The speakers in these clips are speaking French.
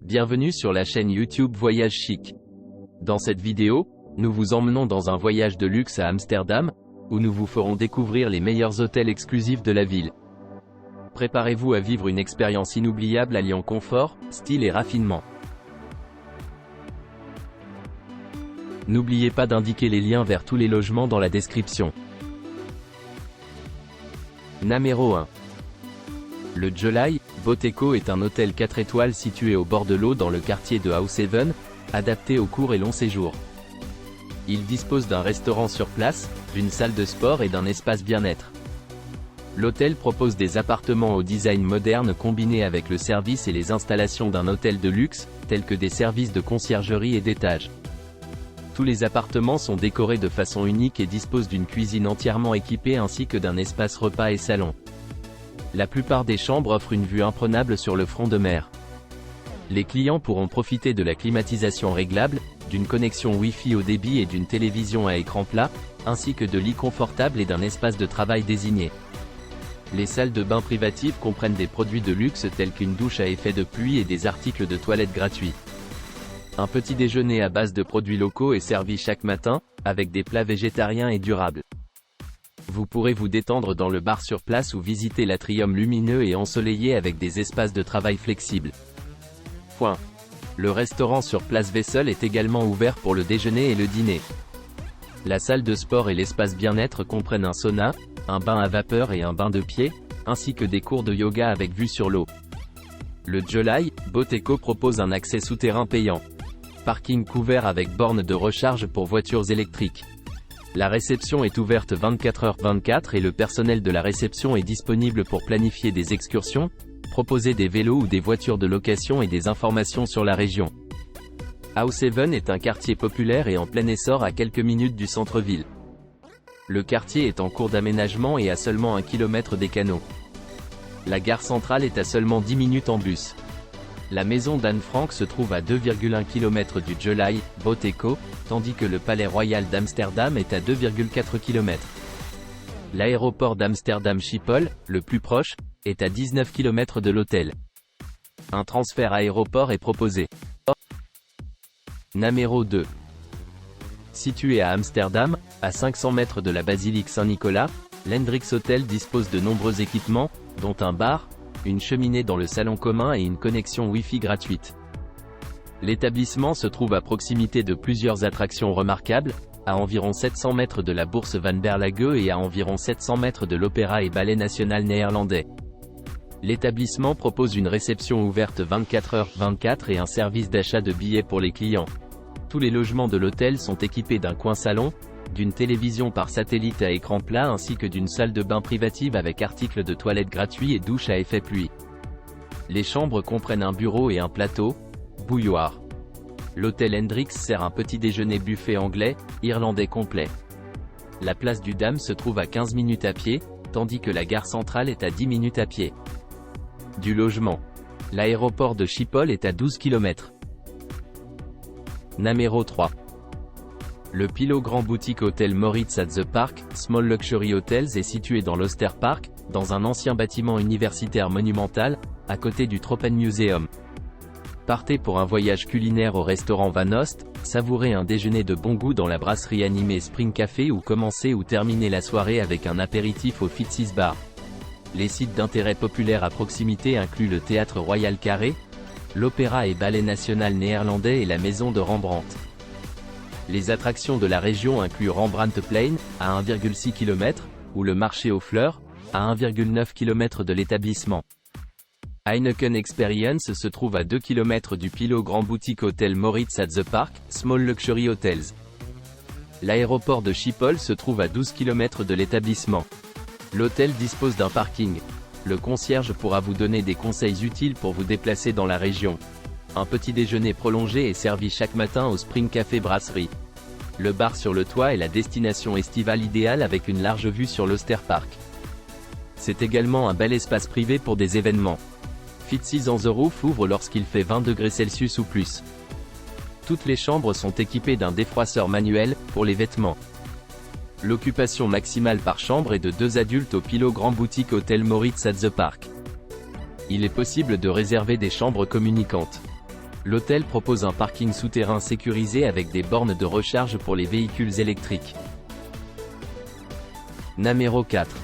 Bienvenue sur la chaîne YouTube Voyage Chic. Dans cette vidéo, nous vous emmenons dans un voyage de luxe à Amsterdam, où nous vous ferons découvrir les meilleurs hôtels exclusifs de la ville. Préparez-vous à vivre une expérience inoubliable alliant confort, style et raffinement. N'oubliez pas d'indiquer les liens vers tous les logements dans la description. Numéro 1. Le Jolai Boteco est un hôtel 4 étoiles situé au bord de l'eau dans le quartier de Househaven, adapté aux courts et longs séjours. Il dispose d'un restaurant sur place, d'une salle de sport et d'un espace bien-être. L'hôtel propose des appartements au design moderne combinés avec le service et les installations d'un hôtel de luxe, tels que des services de conciergerie et d'étage. Tous les appartements sont décorés de façon unique et disposent d'une cuisine entièrement équipée ainsi que d'un espace repas et salon. La plupart des chambres offrent une vue imprenable sur le front de mer. Les clients pourront profiter de la climatisation réglable, d'une connexion Wi-Fi haut débit et d'une télévision à écran plat, ainsi que de lits confortables et d'un espace de travail désigné. Les salles de bain privatives comprennent des produits de luxe tels qu'une douche à effet de pluie et des articles de toilette gratuits. Un petit déjeuner à base de produits locaux est servi chaque matin, avec des plats végétariens et durables. Vous pourrez vous détendre dans le bar sur place ou visiter l'atrium lumineux et ensoleillé avec des espaces de travail flexibles. Le restaurant sur place Wessel est également ouvert pour le déjeuner et le dîner. La salle de sport et l'espace bien-être comprennent un sauna, un bain à vapeur et un bain de pied, ainsi que des cours de yoga avec vue sur l'eau. Le Jolai Boteco propose un accès souterrain payant. Parking couvert avec borne de recharge pour voitures électriques. La réception est ouverte 24h/24 et le personnel de la réception est disponible pour planifier des excursions, proposer des vélos ou des voitures de location et des informations sur la région. Househaven est un quartier populaire et en plein essor à quelques minutes du centre-ville. Le quartier est en cours d'aménagement et à seulement 1 km des canaux. La gare centrale est à seulement 10 minutes en bus. La maison d'Anne Frank se trouve à 2,1 km du Jolai Boteco, tandis que le Palais Royal d'Amsterdam est à 2,4 km. L'aéroport d'Amsterdam Schiphol, le plus proche, est à 19 km de l'hôtel. Un transfert aéroport est proposé. Numéro 2. Situé à Amsterdam, à 500 mètres de la basilique Saint-Nicolas, l'Hendrix Hotel dispose de nombreux équipements, dont un bar, une cheminée dans le salon commun et une connexion Wi-Fi gratuite. L'établissement se trouve à proximité de plusieurs attractions remarquables, à environ 700 mètres de la bourse Van Berlage et à environ 700 mètres de l'Opéra et Ballet National néerlandais. L'établissement propose une réception ouverte 24h/24 et un service d'achat de billets pour les clients. Tous les logements de l'hôtel sont équipés d'un coin salon, d'une télévision par satellite à écran plat ainsi que d'une salle de bain privative avec articles de toilette gratuits et douche à effet pluie. Les chambres comprennent un bureau et un plateau, bouilloire. L'hôtel Hendrix sert un petit déjeuner buffet anglais, irlandais complet. La place du Dam se trouve à 15 minutes à pied, tandis que la gare centrale est à 10 minutes à pied. Du logement. L'aéroport de Schiphol est à 12 km. Numéro 3. Le Pilot Grand Boutique Hotel Moritz at the Park, Small Luxury Hotels est situé dans l'Oster Park, dans un ancien bâtiment universitaire monumental, à côté du Tropenmuseum. Partez pour un voyage culinaire au restaurant Van Oost, savourez un déjeuner de bon goût dans la brasserie animée Spring Café ou commencez ou terminez la soirée avec un apéritif au Fitzy's Bar. Les sites d'intérêt populaire à proximité incluent le Théâtre Royal Carré, l'Opéra et Ballet National néerlandais et la Maison de Rembrandt. Les attractions de la région incluent Rembrandtplein, à 1,6 km, ou le marché aux fleurs, à 1,9 km de l'établissement. Heineken Experience se trouve à 2 km du Pilot Grand Boutique Hotel Moritz at the Park, Small Luxury Hotels. L'aéroport de Schiphol se trouve à 12 km de l'établissement. L'hôtel dispose d'un parking. Le concierge pourra vous donner des conseils utiles pour vous déplacer dans la région. Un petit déjeuner prolongé est servi chaque matin au Spring Café Brasserie. Le bar sur le toit est la destination estivale idéale avec une large vue sur l'Oster Park. C'est également un bel espace privé pour des événements. Fitzy's on the Roof ouvre lorsqu'il fait 20 degrés Celsius ou plus. Toutes les chambres sont équipées d'un défroisseur manuel, pour les vêtements. L'occupation maximale par chambre est de 2 adultes au Pilot Grand Boutique Hotel Moritz at the Park. Il est possible de réserver des chambres communicantes. L'hôtel propose un parking souterrain sécurisé avec des bornes de recharge pour les véhicules électriques. Numéro 4.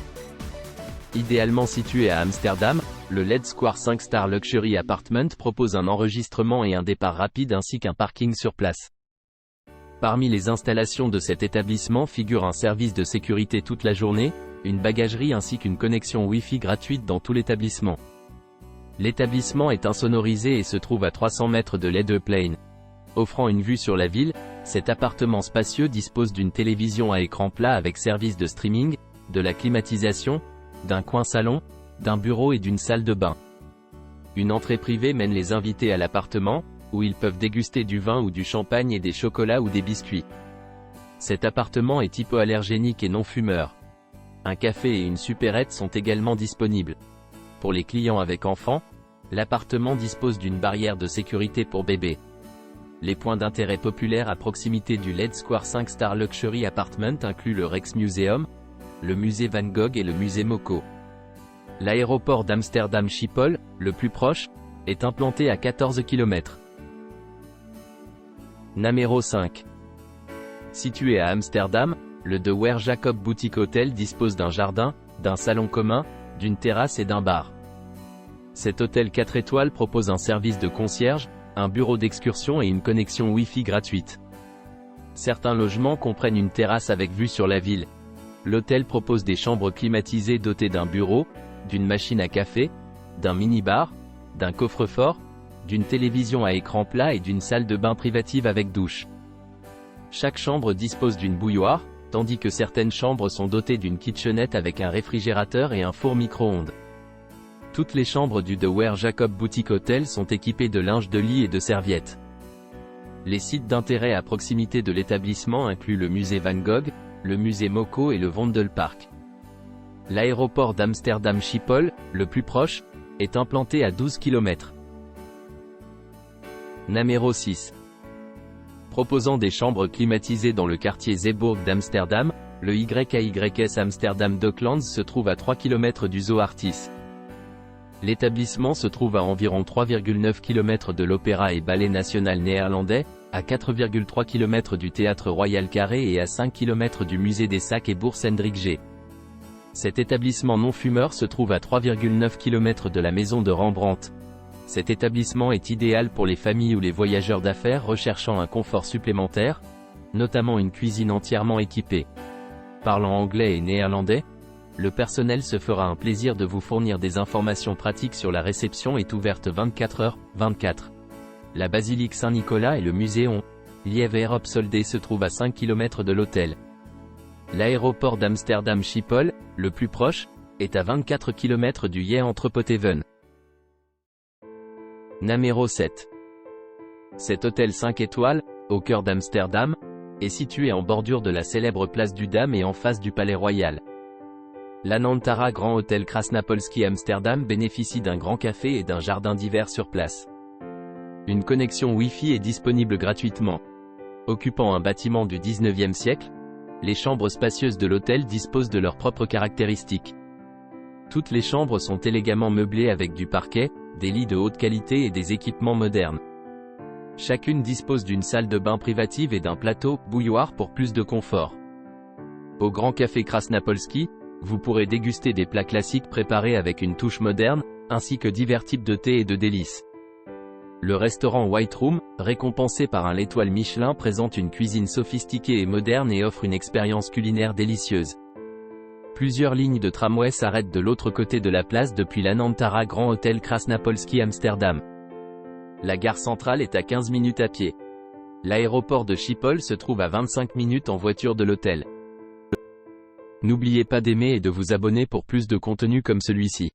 Idéalement situé à Amsterdam, le LED Square 5 Star Luxury Apartment propose un enregistrement et un départ rapide ainsi qu'un parking sur place. Parmi les installations de cet établissement figure un service de sécurité toute la journée, une bagagerie ainsi qu'une connexion Wi-Fi gratuite dans tout l'établissement. L'établissement est insonorisé et se trouve à 300 mètres de l'Ede Plain. Offrant une vue sur la ville, cet appartement spacieux dispose d'une télévision à écran plat avec service de streaming, de la climatisation, d'un coin salon, d'un bureau et d'une salle de bain. Une entrée privée mène les invités à l'appartement, où ils peuvent déguster du vin ou du champagne et des chocolats ou des biscuits. Cet appartement est hypoallergénique et non fumeur. Un café et une supérette sont également disponibles. Pour les clients avec enfants, l'appartement dispose d'une barrière de sécurité pour bébés. Les points d'intérêt populaires à proximité du LED Square 5 Star Luxury Apartment incluent le Rijksmuseum, le musée Van Gogh et le musée Moco. L'aéroport d'Amsterdam Schiphol, le plus proche, est implanté à 14 km. Numéro 5. Situé à Amsterdam, le De Weer Jacob Boutique Hotel dispose d'un jardin, d'un salon commun, d'une terrasse et d'un bar. Cet hôtel 4 étoiles propose un service de concierge, un bureau d'excursion et une connexion Wi-Fi gratuite. Certains logements comprennent une terrasse avec vue sur la ville. L'hôtel propose des chambres climatisées dotées d'un bureau, d'une machine à café, d'un mini-bar, d'un coffre-fort, d'une télévision à écran plat et d'une salle de bain privative avec douche. Chaque chambre dispose d'une bouilloire, tandis que certaines chambres sont dotées d'une kitchenette avec un réfrigérateur et un four micro-ondes. Toutes les chambres du De Weer Jacob Boutique Hotel sont équipées de linge de lit et de serviettes. Les sites d'intérêt à proximité de l'établissement incluent le musée Van Gogh, le musée Moco et le Vondelpark. L'aéroport d'Amsterdam Schiphol, le plus proche, est implanté à 12 km. Numéro 6. Proposant des chambres climatisées dans le quartier Zeeburg d'Amsterdam, le YAYS Amsterdam Docklands se trouve à 3 km du Zoo Artis. L'établissement se trouve à environ 3,9 km de l'Opéra et Ballet National néerlandais, à 4,3 km du Théâtre Royal Carré et à 5 km du Musée des Sacs et Bourse Hendrik G. Cet établissement non-fumeur se trouve à 3,9 km de la maison de Rembrandt. Cet établissement est idéal pour les familles ou les voyageurs d'affaires recherchant un confort supplémentaire, notamment une cuisine entièrement équipée. Parlant anglais et néerlandais, le personnel se fera un plaisir de vous fournir des informations pratiques sur la réception est ouverte 24h/24. La basilique Saint-Nicolas et le muséum Lieve op Solde se trouvent à 5 km de l'hôtel. L'aéroport d'Amsterdam Schiphol, le plus proche, est à 24 km du JE Entrepothaven. Numéro 7. Cet hôtel 5 étoiles, au cœur d'Amsterdam, est situé en bordure de la célèbre place du Dam et en face du Palais Royal. L'Anantara Grand Hôtel Krasnapolski Amsterdam bénéficie d'un grand café et d'un jardin d'hiver sur place. Une connexion Wi-Fi est disponible gratuitement. Occupant un bâtiment du 19e siècle, les chambres spacieuses de l'hôtel disposent de leurs propres caractéristiques. Toutes les chambres sont élégamment meublées avec du parquet, des lits de haute qualité et des équipements modernes. Chacune dispose d'une salle de bain privative et d'un plateau bouilloire pour plus de confort. Au Grand Café Krasnapolski, vous pourrez déguster des plats classiques préparés avec une touche moderne, ainsi que divers types de thé et de délices. Le restaurant White Room, récompensé par un l'étoile Michelin, présente une cuisine sophistiquée et moderne et offre une expérience culinaire délicieuse. Plusieurs lignes de tramway s'arrêtent de l'autre côté de la place depuis l'Anantara Grand Hôtel Krasnapolski Amsterdam. La gare centrale est à 15 minutes à pied. L'aéroport de Schiphol se trouve à 25 minutes en voiture de l'hôtel. N'oubliez pas d'aimer et de vous abonner pour plus de contenu comme celui-ci.